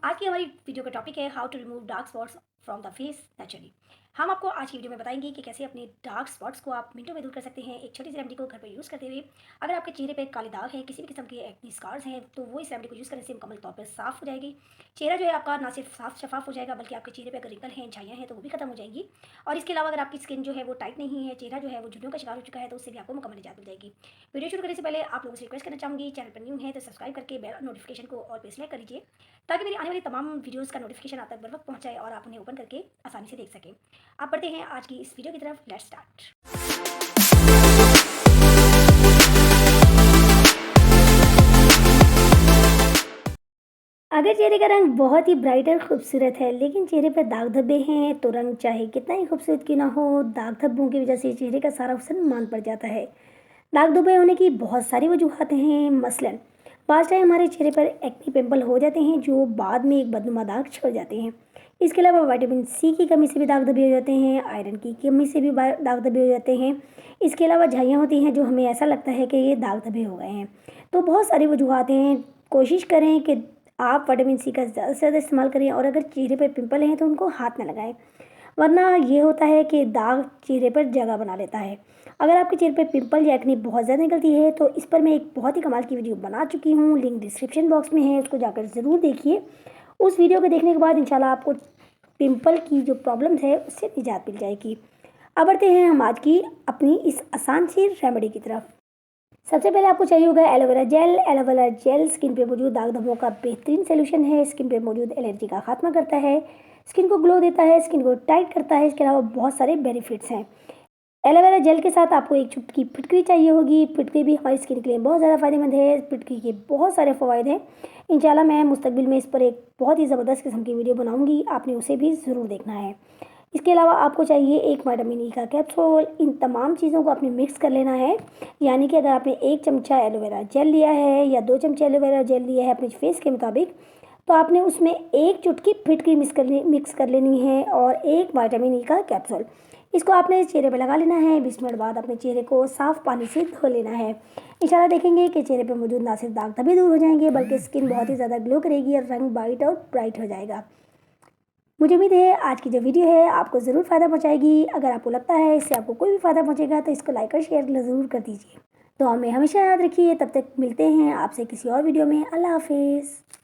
आज की हमारी वीडियो का टॉपिक है how to remove dark spots from the face naturally. हम आपको आज की वीडियो में बताएंगे कि कैसे अपने डार्क स्पॉट्स को आप मिनटों में दूर कर सकते हैं एक छोटी सी रेमेडी को घर पर यूज़ करते हुए। अगर आपके चेहरे पे काले दाग हैं, किसी भी किस्म के एक्ने स्कार्स हैं, तो वो इस रेमेडी को यूज़ करने से मुकम्मल तौर पर साफ हो जाएगी। चेहरा जो है आपका ना सिर्फ साफ शफाफ हो जाएगा, बल्कि आपके चेहरे पर अगर रिंकल हैं, झाइयाँ हैं, तो वो भी खत्म हो जाएंगी। और इसके अलावा अगर आपकी स्किन जो है वो टाइट नहीं है, चेहरा जो है वो झुर्रियों का शिकार हो चुका है, तो उससे भी आपको मुकम्मल निजात मिल जाएगी। वीडियो शुरू करने से पहले आप लोगों से रिक्वेस्ट करना चाहूँगी, चैनल पर न्यू है तो सब्सक्राइब करके बेल नोटिफिकेशन को और पे सेलेक्ट कर लीजिए, ताकि मेरी आने वाली तमाम वीडियोज़ का नोटिफिकेशन आप तक बर वक्त पहुँच जाए और आप उन्हें ओपन करके आसानी से देख सकें। आप बढ़ते हैं आज की इस वीडियो की तरफ। Let's start. अगर चेहरे का रंग बहुत ही ब्राइट और खूबसूरत है, लेकिन चेहरे पर दाग धब्बे हैं, तो रंग चाहे कितना ही खूबसूरत क्यों ना हो, दाग धब्बों की वजह से चेहरे का सारा हुस्न मान पड़ जाता है। दाग धब्बे होने की बहुत सारी वजूहतें हैं। मसलन पास टाइम हमारे चेहरे पर एक्ने पिंपल हो जाते हैं, जो बाद में एक बदनुमा दाग छोड़ जाते हैं। इसके अलावा विटामिन सी की कमी से भी दाग धब्बे हो जाते हैं, आयरन की कमी से भी दाग धब्बे हो जाते हैं। इसके अलावा झाइयाँ होती हैं, जो हमें ऐसा लगता है कि ये दाग धब्बे हो गए हैं। तो बहुत सारी वजूहतें हैं। कोशिश करें कि आप विटामिन सी का ज़्यादा से ज़्यादा इस्तेमाल करें, और अगर चेहरे पर पिंपल हैं तो उनको हाथ ना लगाएं, वरना ये होता है कि दाग चेहरे पर जगह बना लेता है। अगर आपके चेहरे पे पिंपल या एक्ने बहुत ज़्यादा निकलती है, तो इस पर मैं एक बहुत ही कमाल की वीडियो बना चुकी हूँ, लिंक डिस्क्रिप्शन बॉक्स में है, उसको जाकर ज़रूर देखिए। उस वीडियो को देखने के बाद इंशाल्लाह आपको पिंपल की जो प्रॉब्लम्स है उससे निजात मिल जाएगी। अब बढ़ते हैं हम आज की अपनी इस आसान सी रेमेडी की तरफ। सबसे पहले आपको चाहिए होगा aloe vera gel. Aloe vera gel skin पे मौजूद दाग धब्बों का बेहतरीन सोल्यूशन है। स्किन पे मौजूद एलर्जी का खात्मा करता है, स्किन को ग्लो देता है, स्किन को टाइट करता है। इसके अलावा बहुत सारे बेनिफिट्स हैं। एलोवेरा जेल के साथ आपको एक चुटकी फिटकरी चाहिए होगी। फिटकरी भी हमारी स्किन के लिए बहुत ज़्यादा फ़ायदेमंद है। फिटकरी के बहुत सारे फ़वाद हैं। इंशाल्लाह मैं मुस्तकबिल में इस पर एक बहुत ही ज़बरदस्त किस्म की वीडियो बनाऊंगी, आपने उसे भी ज़रूर देखना है। इसके अलावा आपको चाहिए एक विटामिन ई का कैप्सूल। इन तमाम चीज़ों को आपने मिक्स कर लेना है। यानी कि अगर आपने 1 चमचा एलोवेरा जेल लिया है या 2 चमचे एलोवेरा जेल लिया है अपने फेस के मुताबिक, तो आपने उसमें एक चुटकी फिटकरी मिक्स कर लेनी है और एक विटामिन ई का कैप्सूल। इसको आपने चेहरे पे लगा लेना है। 20 मिनट बाद अपने चेहरे को साफ़ पानी से धो लेना है। इंशाल्लाह देखेंगे कि चेहरे पे मौजूद ना सिर्फ दाग धब्बे दूर हो जाएंगे, बल्कि स्किन बहुत ही ज़्यादा ग्लो करेगी और रंग वाइट और ब्राइट हो जाएगा। मुझे उम्मीद है आज की जो वीडियो है आपको ज़रूर फ़ायदा पहुंचाएगी। अगर आपको लगता है इससे आपको कोई भी फ़ायदा पहुंचेगा, तो इसको लाइक और शेयर ज़रूर कर दीजिए। तो हमें हमेशा याद रखिए। तब तक मिलते हैं आपसे किसी और वीडियो में। अल्लाह हाफिज़।